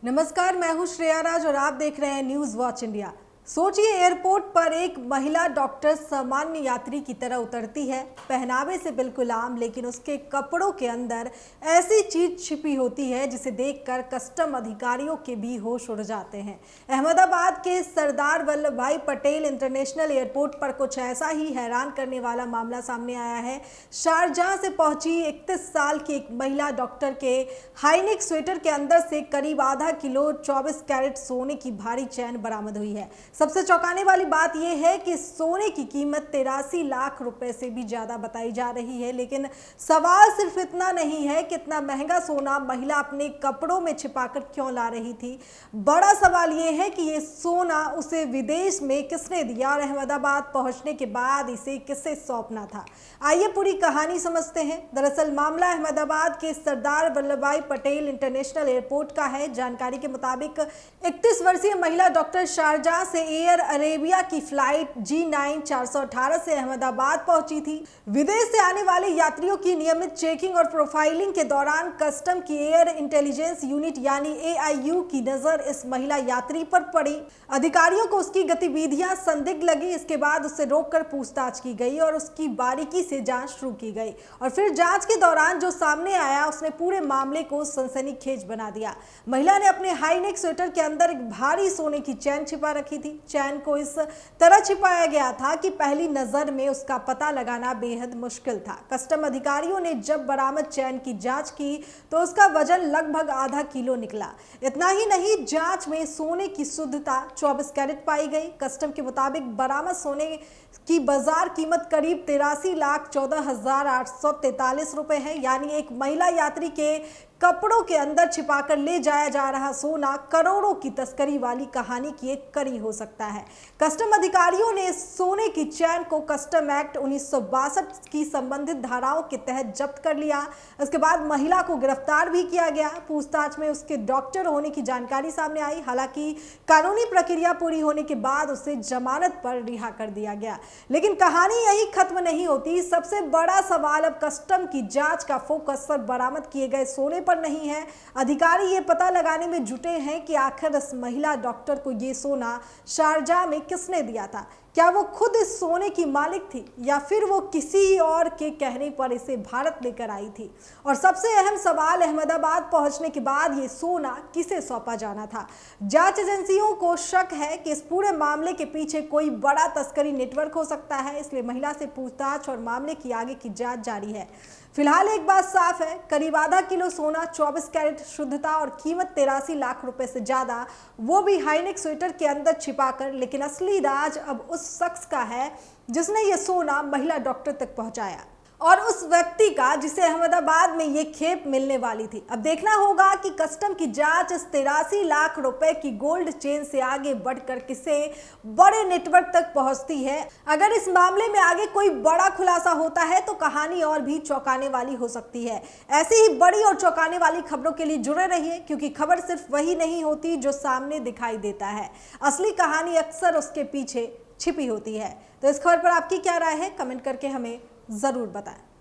नमस्कार, मैं हूं श्रेया राज और आप देख रहे हैं न्यूज वॉच इंडिया। सोचिए, एयरपोर्ट पर एक महिला डॉक्टर सामान्य यात्री की तरह उतरती है। पहनावे से बिल्कुल आम, लेकिन उसके कपड़ों के अंदर ऐसी चीज छिपी होती है जिसे देखकर कस्टम अधिकारियों के भी होश उड़ जाते हैं। अहमदाबाद के सरदार वल्लभ भाई पटेल इंटरनेशनल एयरपोर्ट पर कुछ ऐसा ही हैरान करने वाला मामला सामने आया है। शारजाह से पहुंची 31 साल की एक महिला डॉक्टर के हाईनेक स्वेटर के अंदर से करीब आधा किलो 24 कैरेट सोने की भारी चैन बरामद हुई है। सबसे चौंकाने वाली बात यह है कि सोने की कीमत 83 लाख रुपए से भी ज्यादा बताई जा रही है। लेकिन सवाल सिर्फ इतना नहीं है कि इतना महंगा सोना महिला अपने कपड़ों में छिपाकर क्यों ला रही थी। बड़ा सवाल यह है कि यह सोना उसे विदेश में किसने दिया और अहमदाबाद पहुंचने के बाद इसे किसे सौंपना था। आइए पूरी कहानी समझते हैं। दरअसल मामला अहमदाबाद के सरदार वल्लभ भाई पटेल इंटरनेशनल एयरपोर्ट का है। जानकारी के मुताबिक 31 वर्षीय महिला डॉक्टर शारजाह से एयर अरेबिया की फ्लाइट G9 418 से अहमदाबाद पहुंची थी। विदेश से आने वाले यात्रियों की नियमित चेकिंग और प्रोफाइलिंग के दौरान कस्टम की एयर इंटेलिजेंस यूनिट यानी AIU की नजर इस महिला यात्री पर पड़ी। अधिकारियों को उसकी गतिविधियां संदिग्ध लगी। इसके बाद उसे रोककर पूछताछ की गई और उसकी बारीकी से जांच शुरू की गई। और फिर जांच के दौरान जो सामने आया उसने पूरे मामले को सनसनीखेज बना दिया। महिला ने अपने हाईनेक स्वेटर के अंदर एक भारी सोने की चैन छिपा रखी थी। चैन को इस तरह छिपाया गया था कि पहली नजर में उसका पता लगाना बेहद मुश्किल था। कस्टम अधिकारियों ने जब बरामद चैन की जांच की तो उसका वजन लगभग आधा किलो निकला। इतना ही नहीं, जांच में सोने की शुद्धता 24 कैरेट पाई गई। कस्टम के मुताबिक बरामद सोने की बाजार कीमत करीब 83,14,843 रुपए है। यानी एक महिला यात्री के कपड़ों के अंदर छिपाकर ले जाया जा रहा सोना करोड़ों की तस्करी वाली कहानी की एक कड़ी हो सकता है। कस्टम अधिकारियों ने सोने की चैन को कस्टम एक्ट 1962 की संबंधित धाराओं के तहत जब्त कर लिया। इसके बाद महिला को गिरफ्तार भी किया गया। पूछताछ में उसके डॉक्टर होने की जानकारी सामने आई। हालांकि कानूनी प्रक्रिया पूरी होने के बाद उसे जमानत पर रिहा कर दिया गया। लेकिन कहानी यही खत्म नहीं होती। सबसे बड़ा सवाल अब कस्टम की जांच का फोकस सिर्फ बरामद किए गए सोने पर नहीं है। अधिकारी ये पता लगाने में जुटे हैं कि आखिर इस महिला डॉक्टर को ये सोना शारजाह में किसने दिया था। क्या वो खुद इस सोने की मालिक थी या फिर वो किसी और के कहने पर इसे भारत लेकर आई थी। और सबसे अहम सवाल, अहमदाबाद पहुंचने के बाद ये सोना किसे सौंपा जाना था। जांच एजेंसियों को शक है कि इस पूरे मामले के पीछे कोई बड़ा तस्करी नेटवर्क हो सकता है। इसलिए महिला से पूछताछ और मामले की आगे की जांच जारी है। फिलहाल एक बात साफ है, करीब आधा किलो सोना, 24 कैरेट शुद्धता और कीमत 83 लाख रुपए से ज्यादा, वो भी हाईनेक स्वेटर के अंदर छिपाकर। लेकिन असली राज अब उस शख्स का है जिसने ये सोना महिला डॉक्टर तक पहुंचाया और उस व्यक्ति का जिसे अहमदाबाद में ये खेप मिलने वाली थी। अब देखना होगा कि कस्टम की जांच इस 83 लाख रुपए की गोल्ड चेन से आगे बढ़कर किसे बड़े नेटवर्क तक पहुंचती है। अगर इस मामले में आगे कोई बड़ा खुलासा होता है तो कहानी और भी चौंकाने वाली हो सकती है। ऐसी ही बड़ी और चौंकाने वाली खबरों के लिए जुड़े रहिए, क्योंकि खबर सिर्फ वही नहीं होती जो सामने दिखाई देता है। असली कहानी अक्सर उसके पीछे छिपी होती है। तो इस खबर पर आपकी क्या राय है, कमेंट करके हमें जरूर बताएं।